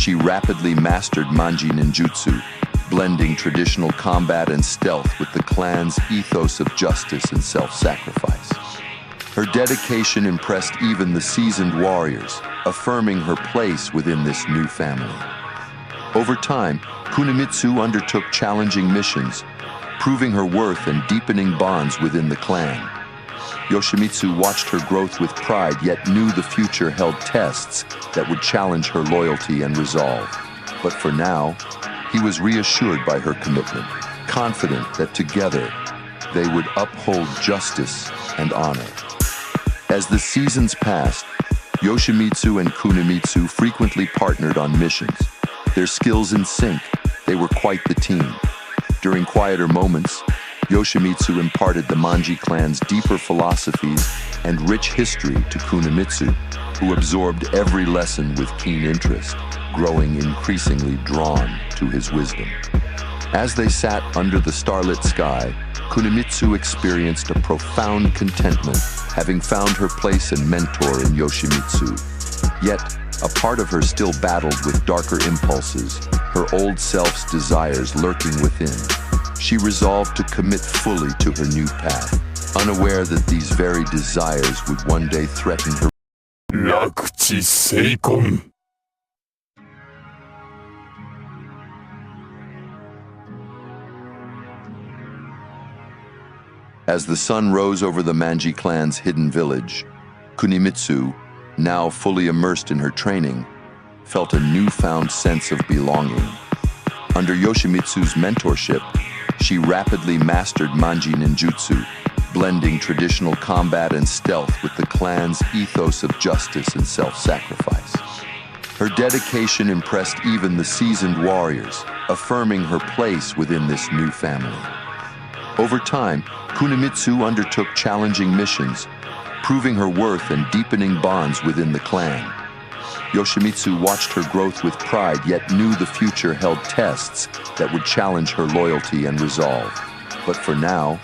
she rapidly mastered Manji Ninjutsu, blending traditional combat and stealth with the clan's ethos of justice and self-sacrifice. Her dedication impressed even the seasoned warriors, affirming her place within this new family. Over time, Kunimitsu undertook challenging missions, proving her worth and deepening bonds within the clan. Yoshimitsu watched her growth with pride, yet knew the future held tests that would challenge her loyalty and resolve. But for now, he was reassured by her commitment, confident that together they would uphold justice and honor. As the seasons passed, Yoshimitsu and Kunimitsu frequently partnered on missions. Their skills in sync, they were quite the team. During quieter moments, Yoshimitsu imparted the Manji clan's deeper philosophies and rich history to Kunimitsu, who absorbed every lesson with keen interest, growing increasingly drawn to his wisdom. As they sat under the starlit sky, Kunimitsu experienced a profound contentment, having found her place and mentor in Yoshimitsu. Yet, a part of her still battled with darker impulses, her old self's desires lurking within. She resolved to commit fully to her new path, unaware that these very desires would one day threaten her. As the sun rose over the Manji clan's hidden village, Kunimitsu, now fully immersed in her training, felt a newfound sense of belonging. Under Yoshimitsu's mentorship, she rapidly mastered Manji Ninjutsu, blending traditional combat and stealth with the clan's ethos of justice and self-sacrifice. Her dedication impressed even the seasoned warriors, affirming her place within this new family. Over time, Kunimitsu undertook challenging missions, proving her worth and deepening bonds within the clan. Yoshimitsu watched her growth with pride, yet knew the future held tests that would challenge her loyalty and resolve. But for now,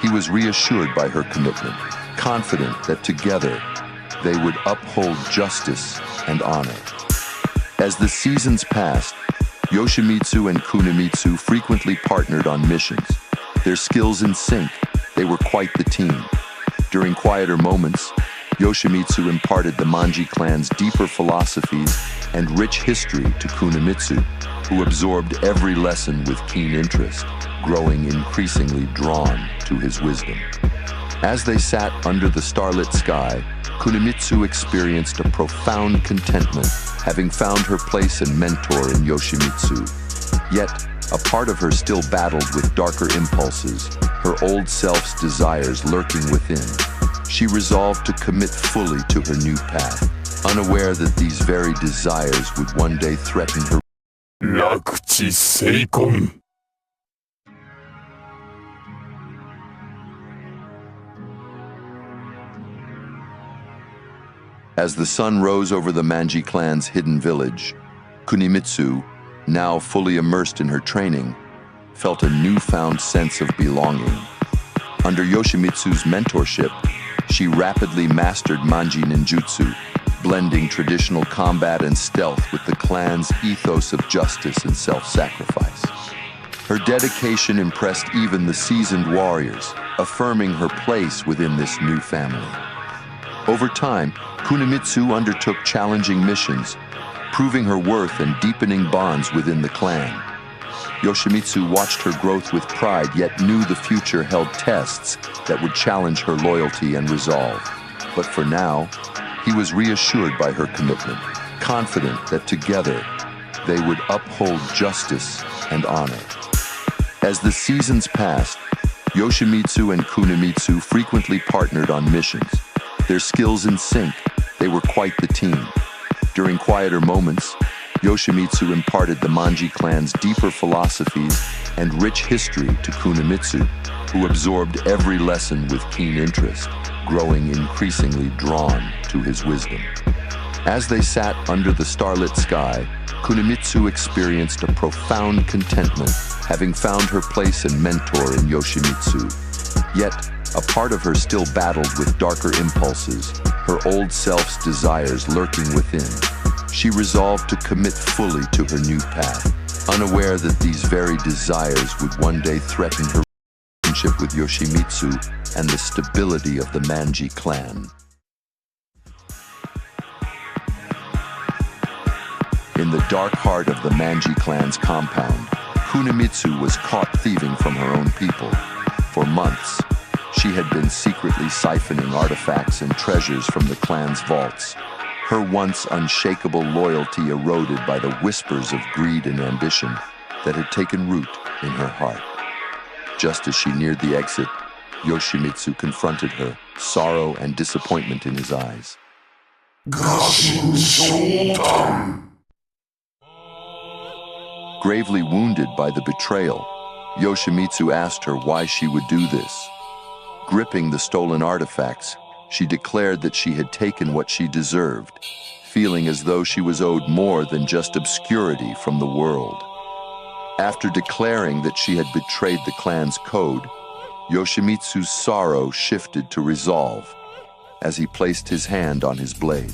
he was reassured by her commitment, confident that together they would uphold justice and honor. As the seasons passed, Yoshimitsu and Kunimitsu frequently partnered on missions. Their skills in sync, they were quite the team. During quieter moments, Yoshimitsu imparted the Manji clan's deeper philosophies and rich history to Kunimitsu, who absorbed every lesson with keen interest, growing increasingly drawn to his wisdom. As they sat under the starlit sky, Kunimitsu experienced a profound contentment, having found her place and mentor in Yoshimitsu. Yet, a part of her still battled with darker impulses, her old self's desires lurking within. She resolved to commit fully to her new path, unaware that these very desires would one day threaten her. As the sun rose over the Manji clan's hidden village, Kunimitsu, now fully immersed in her training, felt a newfound sense of belonging. Under Yoshimitsu's mentorship, she rapidly mastered Manji Ninjutsu, blending traditional combat and stealth with the clan's ethos of justice and self-sacrifice. Her dedication impressed even the seasoned warriors, affirming her place within this new family. Over time, Kunimitsu undertook challenging missions, proving her worth and deepening bonds within the clan. Yoshimitsu watched her growth with pride, yet knew the future held tests that would challenge her loyalty and resolve. But for now, he was reassured by her commitment, confident that together they would uphold justice and honor. As the seasons passed, Yoshimitsu and Kunimitsu frequently partnered on missions. Their skills in sync, they were quite the team. During quieter moments, Yoshimitsu imparted the Manji clan's deeper philosophies and rich history to Kunimitsu, who absorbed every lesson with keen interest, growing increasingly drawn to his wisdom. As they sat under the starlit sky, Kunimitsu experienced a profound contentment, having found her place and mentor in Yoshimitsu. Yet, a part of her still battled with darker impulses, her old self's desires lurking within. she resolved to commit fully to her new path, unaware that these very desires would one day threaten her relationship with Yoshimitsu and the stability of the Manji clan. In the dark heart of the Manji clan's compound, Kunimitsu was caught thieving from her own people. For months, she had been secretly siphoning artifacts and treasures from the clan's vaults, her once unshakable loyalty eroded by the whispers of greed and ambition that had taken root in her heart. Just as she neared the exit, Yoshimitsu confronted her, sorrow and disappointment in his eyes. Gravely wounded by the betrayal, Yoshimitsu asked her why she would do this. Gripping the stolen artifacts, she declared that she had taken what she deserved, feeling as though she was owed more than just obscurity from the world. After declaring that she had betrayed the clan's code, Yoshimitsu's sorrow shifted to resolve as he placed his hand on his blade.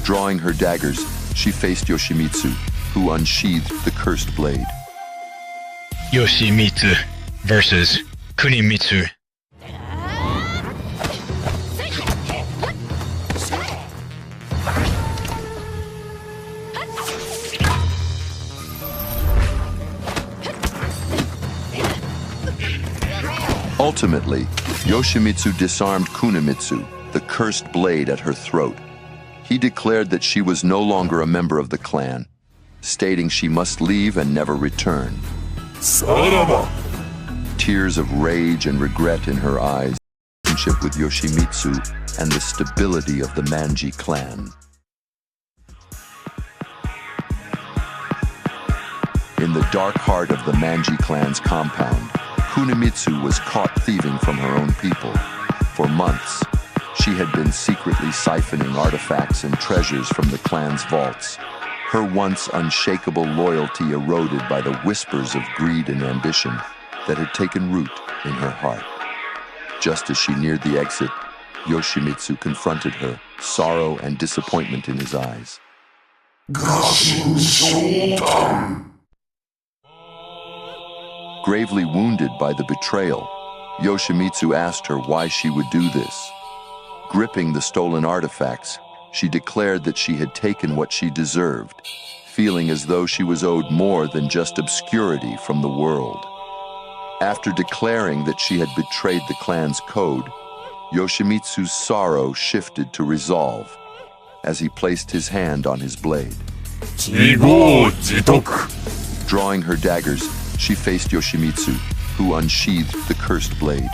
Drawing her daggers, she faced Yoshimitsu, who unsheathed the cursed blade. Yoshimitsu versus Kunimitsu. Ultimately, Yoshimitsu disarmed Kunimitsu, the cursed blade at her throat. He declared that she was no longer a member of the clan, stating she must leave and never return. Tears of rage and regret in her eyes, relationship with Yoshimitsu and the stability of the Manji clan. In the dark heart of the Manji clan's compound, Kunimitsu was caught thieving from her own people. For months, she had been secretly siphoning artifacts and treasures from the clan's vaults, her once unshakable loyalty eroded by the whispers of greed and ambition that had taken root in her heart. Just as she neared the exit, Yoshimitsu confronted her, sorrow and disappointment in his eyes. Gravely wounded by the betrayal, Yoshimitsu asked her why she would do this. Gripping the stolen artifacts, she declared that she had taken what she deserved, feeling as though she was owed more than just obscurity from the world. After declaring that she had betrayed the clan's code, Yoshimitsu's sorrow shifted to resolve as he placed his hand on his blade. Drawing her daggers, she faced Yoshimitsu, who unsheathed the cursed blade.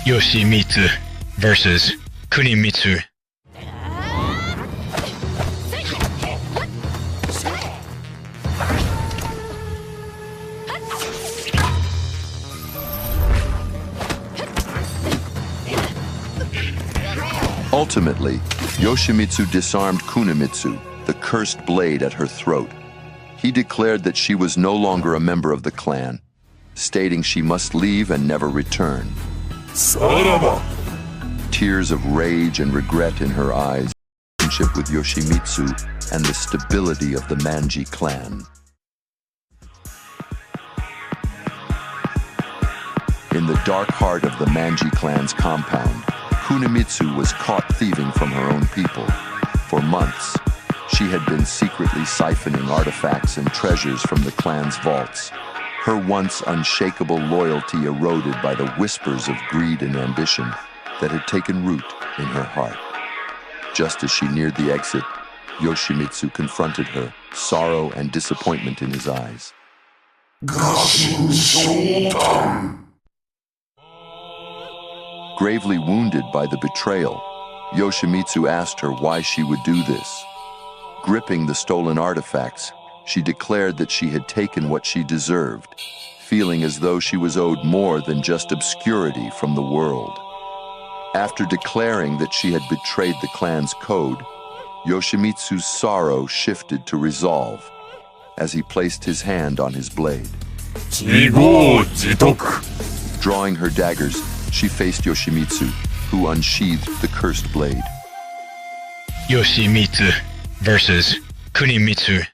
Yoshimitsu versus Kunimitsu. Ultimately, Yoshimitsu disarmed Kunimitsu, the cursed blade at her throat. He declared that she was no longer a member of the clan, stating she must leave and never return. Tears of rage and regret in her eyes, relationship with Yoshimitsu and the stability of the Manji clan. In the dark heart of the Manji clan's compound, Kunimitsu was caught thieving from her own people. For months, she had been secretly siphoning artifacts and treasures from the clan's vaults, her once unshakable loyalty eroded by the whispers of greed and ambition that had taken root in her heart. Just as she neared the exit, Yoshimitsu confronted her, sorrow and disappointment in his eyes. Gravely wounded by the betrayal, Yoshimitsu asked her why she would do this. Gripping the stolen artifacts, she declared that she had taken what she deserved, feeling as though she was owed more than just obscurity from the world. After declaring that she had betrayed the clan's code, Yoshimitsu's sorrow shifted to resolve as he placed his hand on his blade. Drawing her daggers, she faced Yoshimitsu, who unsheathed the cursed blade. Yoshimitsu versus Kunimitsu.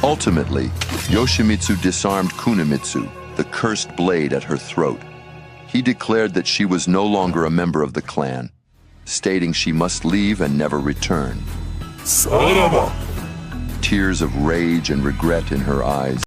Ultimately, Yoshimitsu disarmed Kunimitsu, the cursed blade at her throat. He declared that she was no longer a member of the clan, stating she must leave and never return. Tears of rage and regret in her eyes.